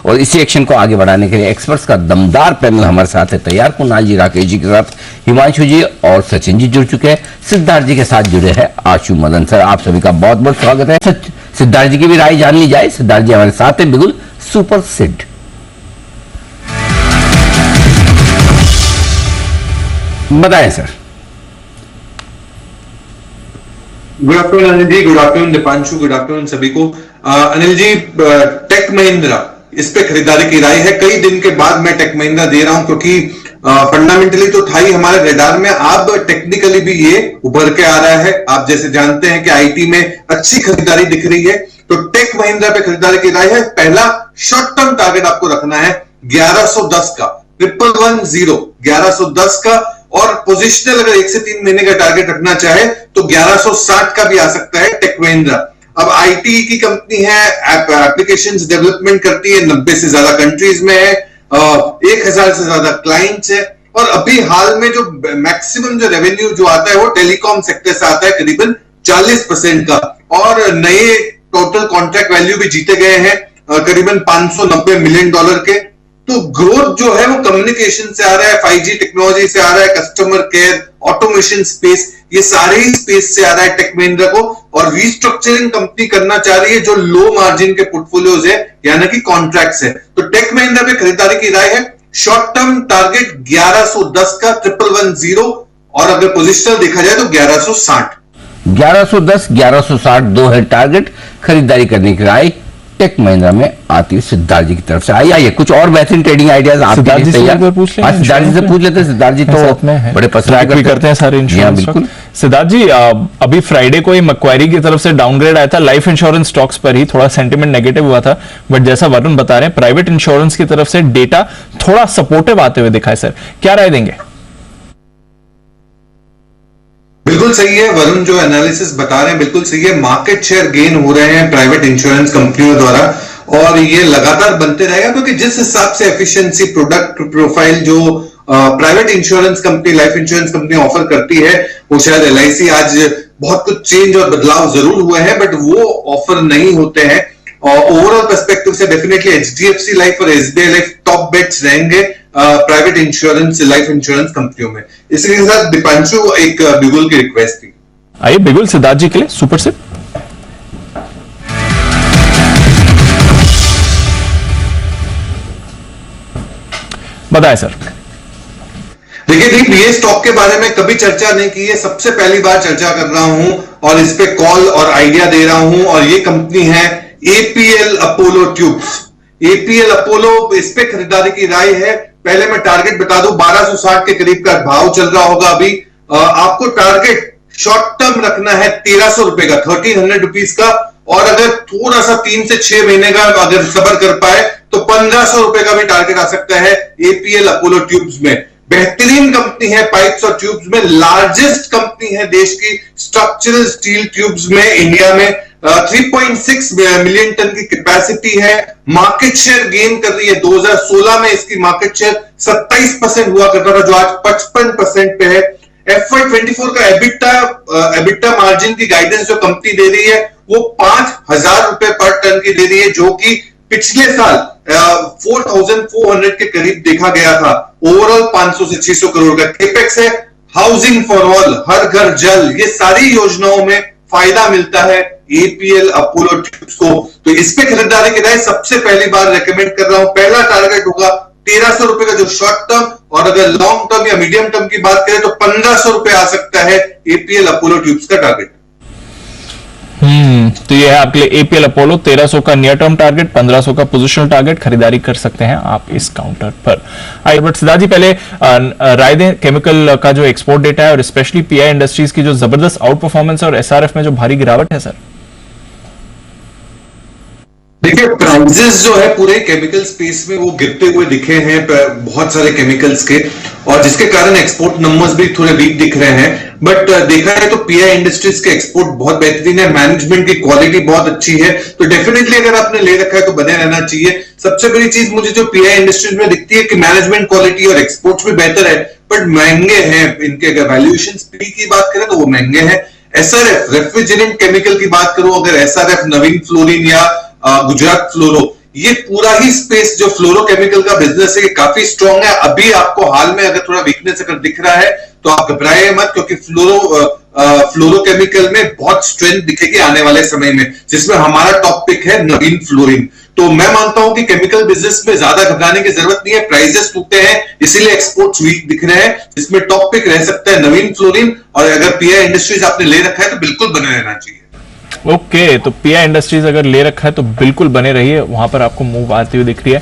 और इसी एक्शन को आगे बढ़ाने के लिए एक्सपर्ट्स का दमदार पैनल हमारे साथ है तैयार। कुणाल जी, राकेश जी के साथ हिमांशु जी और सचिन जी जुड़ चुके हैं। सिद्धार्थ जी के साथ जुड़े हैं आशु मदन सर। आप सभी का बहुत बहुत स्वागत है। सिद्धार्थ जी की भी राय जान ली जाए। सिद्धार्थ जी हमारे साथ है, बिल्कुल सुपर सिड। बताएं sir. Good afternoon Anil ji, good afternoon Deepanshu, good afternoon सभी को। अनिल जी, टेक महिंद्रा इस पे खरीदारी की राय है। कई दिन के बाद मैं टेक महिंद्रा दे रहा हूं क्योंकि फंडामेंटली तो था ही हमारे रेडार में, अब टेक्निकली भी ये उभर के आ रहा है। आप जैसे जानते हैं कि आईटी में अच्छी खरीदारी दिख रही है, तो टेक महिंद्रा पे खरीदारी की राय है। पहला शॉर्ट टर्म टारगेट आपको रखना है 1110 का, 1110 1110 का, और पोजिशनल अगर 1 से 3 महीने का टारगेट रखना चाहे तो 1160 का भी आ सकता है टेक महिंद्रा। अब आईटी की कंपनी है, एप्लीकेशंस डेवलपमेंट करती है, 90 से ज्यादा कंट्रीज में है, 1000 से ज्यादा क्लाइंट्स है, और अभी हाल में जो मैक्सिमम जो रेवेन्यू जो आता है वो टेलीकॉम सेक्टर से आता है, करीबन 40% का, और नए टोटल कॉन्ट्रैक्ट वैल्यू भी जीते गए हैं करीबन $590 मिलियन के। तो ग्रोथ जो है वो कम्युनिकेशन से आ रहा है, 5G टेक्नोलॉजी से आ रहा है, कस्टमर केयर, ऑटोमेशन स्पेस, ये सारे ही स्पेस से आ रहा है टेक महिंद्रा को, और रीस्ट्रक्चरिंग कंपनी करना चाह रही है जो लो मार्जिन के पोर्टफोलियोज है, यानी कि कॉन्ट्रैक्ट्स है। तो टेक महिंद्रा पे खरीदारी की राय है। शॉर्ट टर्म टारगेट 1110 का, 1110, और अगर पोजिशनल देखा जाए तो 1160। 1110 1160 दो है टारगेट। खरीदारी करने की राय टेक महिंद्रा में आती है सिद्धार्थ जी की तरफ से। आइए कुछ और बेहतरीन ट्रेडिंग आइडियाज आप सिद्धार्थ जी से पूछ लें। सिद्धार्थ जी से पूछ लेते हैं। सिद्धार्थ जी तो बड़े पसंद भी करते हैं सारे इंश्योरेंस। बिल्कुल सिद्धार्थ जी, अभी फ्राइडे को ही मैक्वारी की तरफ से डाउनग्रेड आया था लाइफ इंश्योरेंस स्टॉक्स पर ही, थोड़ा सेंटीमेंट नेगेटिव हुआ था, बट जैसा वरुण बता रहे हैं प्राइवेट इंश्योरेंस की तरफ से डेटा थोड़ा सपोर्टिव आते हुए दिखा है। सर क्या राय देंगे? बिल्कुल सही है, वरुण जो एनालिसिस बता रहे हैं बिल्कुल सही है। मार्केट शेयर गेन हो रहे हैं प्राइवेट इंश्योरेंस कंपनियों द्वारा, और ये लगातार बनते रहेगा क्योंकि जिस हिसाब से एफिशिएंसी प्रोडक्ट प्रोफाइल जो private insurance company, life insurance company offer करती है, वो शायद LIC आज बहुत कुछ चेंज और बदलाव जरूर हुए हैं, बट वो ऑफर नहीं होते हैं। और ओवरऑल पर्सपेक्टिव से डेफिनेटली HDFC लाइफ और SBI लाइफ टॉप बेट्स रहेंगे प्राइवेट इंश्योरेंस, लाइफ इंश्योरेंस कंपनियों में। इसके साथ दीपांशु एक बिगुल की रिक्वेस्ट थी। आइए बिगुल सिद्धार्थ जी के लिए सुपर सिप। बताएं सर। देखिए, ये स्टॉक के बारे में कभी चर्चा नहीं की है, सबसे पहली बार चर्चा कर रहा हूं और इस पे कॉल और आइडिया दे रहा हूं, और ये कंपनी है APL Apollo tubes. APL Apollo, इस पे खरीदारी की राय है। पहले मैं टारगेट बता दूं, 1260 के करीब का भाव चल रहा होगा अभी। आपको टारगेट शॉर्ट टर्म रखना है 1300 रुपए का, 1300 रुपीज का, और अगर थोड़ा सा 3 से 6 महीने का अगर सबर कर पाए तो 1500 रुपए का भी टारगेट आ सकता है APL अपोलो ट्यूब्स में। बेहतरीन कंपनी है पाइप्स और ट्यूब्स में, लार्जेस्ट कंपनी है देश की स्ट्रक्चरल स्टील ट्यूब्स में। इंडिया में 3.6 मिलियन टन की कैपेसिटी है। मार्केट शेयर गेन कर रही है। 2016 में इसकी मार्केट शेयर 27% हुआ करता था, जो आज 55% पे है। FY24 का एबिटा मार्जिन की गाइडेंस जो कंपनी दे रही है वो 5000 रुपए पर टन की दे रही है, जो कि पिछले साल 4400 के करीब देखा गया था। ओवरऑल 500 से 600 करोड़ का केपेक्स है। हाउसिंग फॉर ऑल, हर घर जल, ये सारी योजनाओं में फायदा मिलता है APL अपोलो ट्यूब्स को। तो इस पे खरीदारी की राय सबसे पहली बार रेकमेंड कर रहा हूं। पहला टारगेट होगा 1300 रुपए का जो शॉर्ट टर्म, और अगर लॉन्ग टर्म या मीडियम टर्म की बात करें तो 1500 रुपए आ सकता है APL अपोलो ट्यूब्स का टारगेट। तो ये है आपके लिए APL अपोलो, 1300 का नियर टर्म टारगेट, 1500 का पोजिशनल टारगेट। खरीदारी कर सकते हैं आप इस काउंटर पर। आइए बट सिद्धार्थ जी पहले राय दें, केमिकल का जो एक्सपोर्ट डेटा है और स्पेशली PI इंडस्ट्रीज की जो जबरदस्त आउट परफॉर्मेंस है और SRF में जो भारी गिरावट है सर। देखिए, प्राइसेस जो है पूरे केमिकल स्पेस में वो गिरते हुए दिखे हैं बहुत सारे केमिकल्स के, और जिसके कारण एक्सपोर्ट नंबर्स भी थोड़े वीक दिख रहे हैं। बट देखा है तो PI इंडस्ट्रीज के एक्सपोर्ट बहुत बेहतरीन है, मैनेजमेंट की क्वालिटी बहुत अच्छी है, तो डेफिनेटली अगर आपने ले रखा है तो बने रहना चाहिए। सबसे बड़ी चीज मुझे जो PI इंडस्ट्रीज में दिखती है कि मैनेजमेंट क्वालिटी और एक्सपोर्ट्स भी बेहतर है, बट महंगे हैं इनके। अगर वैल्यूएशन PE की बात करें तो वो महंगे हैं। SRF रेफ्रिजरेंट केमिकल की बात करूं, अगर SRF, नवीन फ्लोरिन या गुजरात फ्लोरो, ये पूरा ही स्पेस जो फ्लोरोकेमिकल का बिजनेस है ये काफी स्ट्रांग है। अभी आपको हाल में अगर थोड़ा वीकनेस अगर दिख रहा है तो आप घबराए मत, क्योंकि फ्लोरोकेमिकल में बहुत स्ट्रेंथ दिखेगी आने वाले समय में, जिसमें हमारा टॉप पिक है नवीन फ्लोरिन। तो मैं मानता हूं कि केमिकल बिजनेस में ज्यादा घबराने की जरूरत नहीं है। प्राइसेस टूटे हैं इसीलिए एक्सपोर्ट्स वीक दिख रहे हैं, जिसमें टॉप पिक रह सकता है नवीन फ्लोरिन। और अगर पीआई इंडस्ट्रीज आपने ले रखा है तो बिल्कुल बने रहना चाहिए। ओके, तो पीआई इंडस्ट्रीज अगर ले रखा है तो बिल्कुल बने रहिए, वहां पर आपको मूव आती हुई दिख रही है।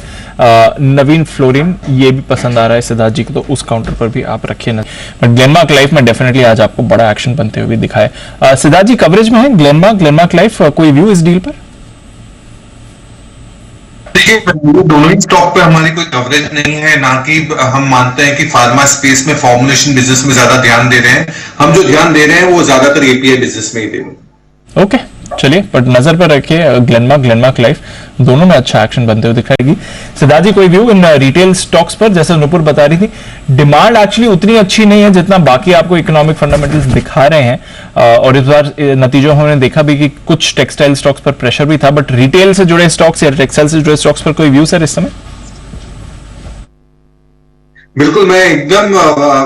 नवीन फ्लोरिन ये भी पसंद आ रहा है सिद्धार्थ जी को, तो उस काउंटर पर भी आप रखिए ना। बट ग्लेनमार्क लाइफ में डेफिनेटली आज आपको बड़ा एक्शन बनते हुए दिखा है। सिद्धार्थ जी कवरेज में है ग्लेनमार्क लाइफ, कोई व्यू इस डील पर? देखिए, दोनों ही स्टॉक पे हमारी कोई कवरेज नहीं है, ना कि हम मानते हैं कि फार्मा स्पेस में फॉर्मुलेशन बिजनेस में ज्यादा ध्यान दे रहे हैं। हम जो ध्यान दे रहे हैं वो ज्यादातर एपीआई बिजनेस में ही दे रहे हैं। ओके, चलिए, बट नजर पर रखिए ग्लेनमार्क लाइफ, दोनों में अच्छा एक्शन बनते हुए दिखाएगी। सिद्धार्थ जी कोई व्यू इन रिटेल स्टॉक्स पर? जैसे नुपुर बता रही थी, डिमांड एक्चुअली उतनी अच्छी नहीं है जितना बाकी आपको इकोनॉमिक फंडामेंटल्स दिखा रहे हैं। और इस बार नतीजों हमने देखा भी कि कुछ टेक्सटाइल स्टॉक्स पर प्रेशर भी था, बट रिटेल से जुड़े स्टॉक्स या टेक्सटाइल से जुड़े स्टॉक्स पर कोई व्यू सर इस समय? बिल्कुल, मैं एकदम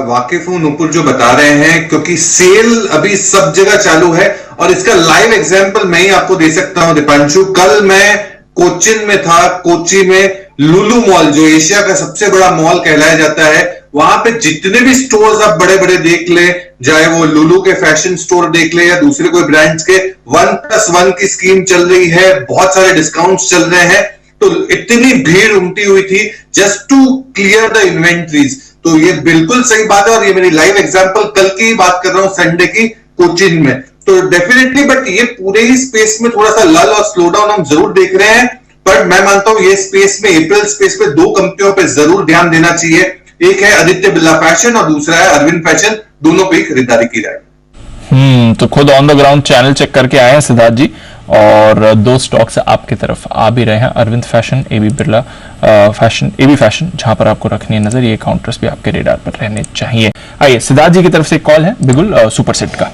वाकिफ हूं नुपुर जो बता रहे हैं, क्योंकि सेल अभी सब जगह चालू है। और इसका लाइव एग्जांपल मैं ही आपको दे सकता हूं दीपांशु। कल मैं कोचिन में था, कोची में लुलु मॉल जो एशिया का सबसे बड़ा मॉल कहलाया जाता है, वहां पे जितने भी स्टोर्स आप बड़े बड़े देख ले, चाहे वो लुलु के फैशन स्टोर देख ले या दूसरे कोई ब्रांड्स के, 1+1 की स्कीम चल रही है, बहुत सारे डिस्काउंट्स चल रहे हैं। तो इतनी भीड़ उमटी हुई थी just to clear the inventories. तो ये बिल्कुल सही बात है, और ये मेरी लाइव एग्जांपल कल की बात कर रहा हूं, संडे की कोचिन में। तो डेफिनेटली, बट ये पूरे ही स्पेस में थोड़ा सा लल और स्लो डाउन हम जरूर देख रहे हैं। पर मैं मानता हूं ये स्पेस में, अप्रैल स्पेस पे 2 कंपनियों पे जरूर ध्यान देना चाहिए। एक है आदित्य बिरला फैशन और दूसरा है अरविंद फैशन, दोनों पे ही खरीदारी की जाए। तो खुद on the ground channel check करके आए हैं सिद्धार्थ जी, और 2 स्टॉक्स आपकी तरफ आ भी रहे हैं, Arvind fashion, AB Birla fashion, AB fashion, जहां पर आपको रखनी है नजर। ये काउंटर्स भी आपके रेडार पर रहने चाहिए। आइए, सिद्धार्थ जी की तरफ से एक कॉल है बिगुल सुपर सेट का।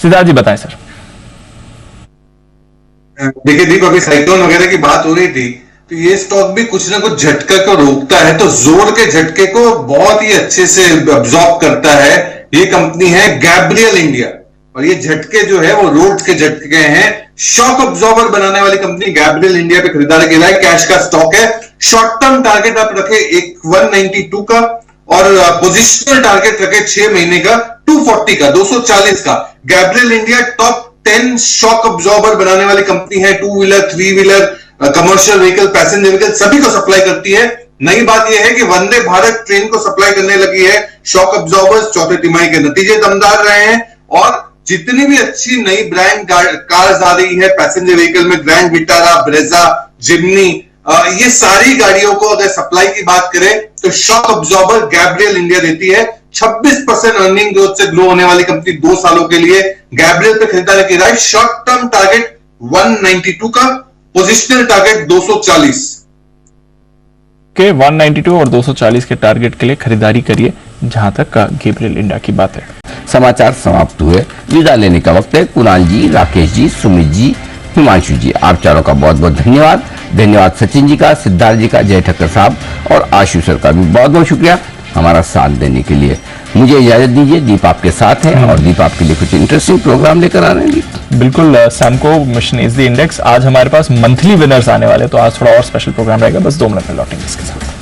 सिद्धार्थ जी बताएं सर। देखिए दीप, अभी साइक्लोन वगैरह की बात हो रही थी, तो ये स्टॉक भी कुछ ना कुछ झटका को रोकता है, तो जोर के झटके को बहुत ही अच्छे से अब्सॉर्ब करता है। ये कंपनी है गैब्रियल इंडिया, और ये झटके जो है वो रोड के झटके हैं। शॉक अब्सॉर्बर बनाने वाली कंपनी गैब्रियल इंडिया पे खरीदारी के लिए कैश का स्टॉक है। शॉर्ट टर्म टारगेट आप रखे 192 का, और पोजिशनल टारगेट रखे 6 महीने का 240 का, 240 का। गैब्रियल इंडिया टॉप 10 शॉक अब्सॉर्बर बनाने वाली कंपनी है। 2 wheeler, 3 wheeler, commercial vehicle, passenger vehicle सभी को सप्लाई करती है। नई बात यह है कि वंदे भारत ट्रेन को सप्लाई करने लगी है शॉक अब्सॉर्बर्स। चौथे तिमाही के नतीजे दमदार रहे हैं, और जितनी भी अच्छी नई ब्रांड कार्स आ रही है पैसेंजर व्हीकल में, ग्रैंड विटारा, ब्रेजा, जिम्नी, ये सारी गाड़ियों को अगर सप्लाई की बात करें तो शॉक अब्सॉर्बर गैब्रियल इंडिया देती है। 26% अर्निंग ग्रोथ से ग्रो होने वाली कंपनी 2 सालों के लिए। गैब्रियल पे खरीदारी की राय, शॉर्ट टर्म टारगेट 192 का, पोजिशनल टारगेट 240 के 192 और 240 के टारगेट के लिए खरीदारी करिए, जहां तक गैब्रियल इंडिया की बात है। समाचार समाप्त हुए, विदा लेने का वक्त है। कुणाल जी, राकेश जी, सुमित जी, हिमांशु जी, आप चारों का बहुत बहुत धन्यवाद। धन्यवाद सचिन जी का, सिद्धार्थ जी का, जय ठक्कर साहब और आशु सर का भी बहुत बहुत शुक्रिया हमारा साथ देने के लिए। मुझे इजाजत दीजिए, दीप आपके साथ है और दीप आपके लिए कुछ इंटरेस्टिंग प्रोग्राम लेकर आ रहे हैं। बिल्कुल, Samco mission is the index, आज हमारे पास मंथली विनर्स आने वाले, तो आज थोड़ा और स्पेशल प्रोग्राम रहेगा। बस 2 मिनट में लौटेंगे इसके साथ।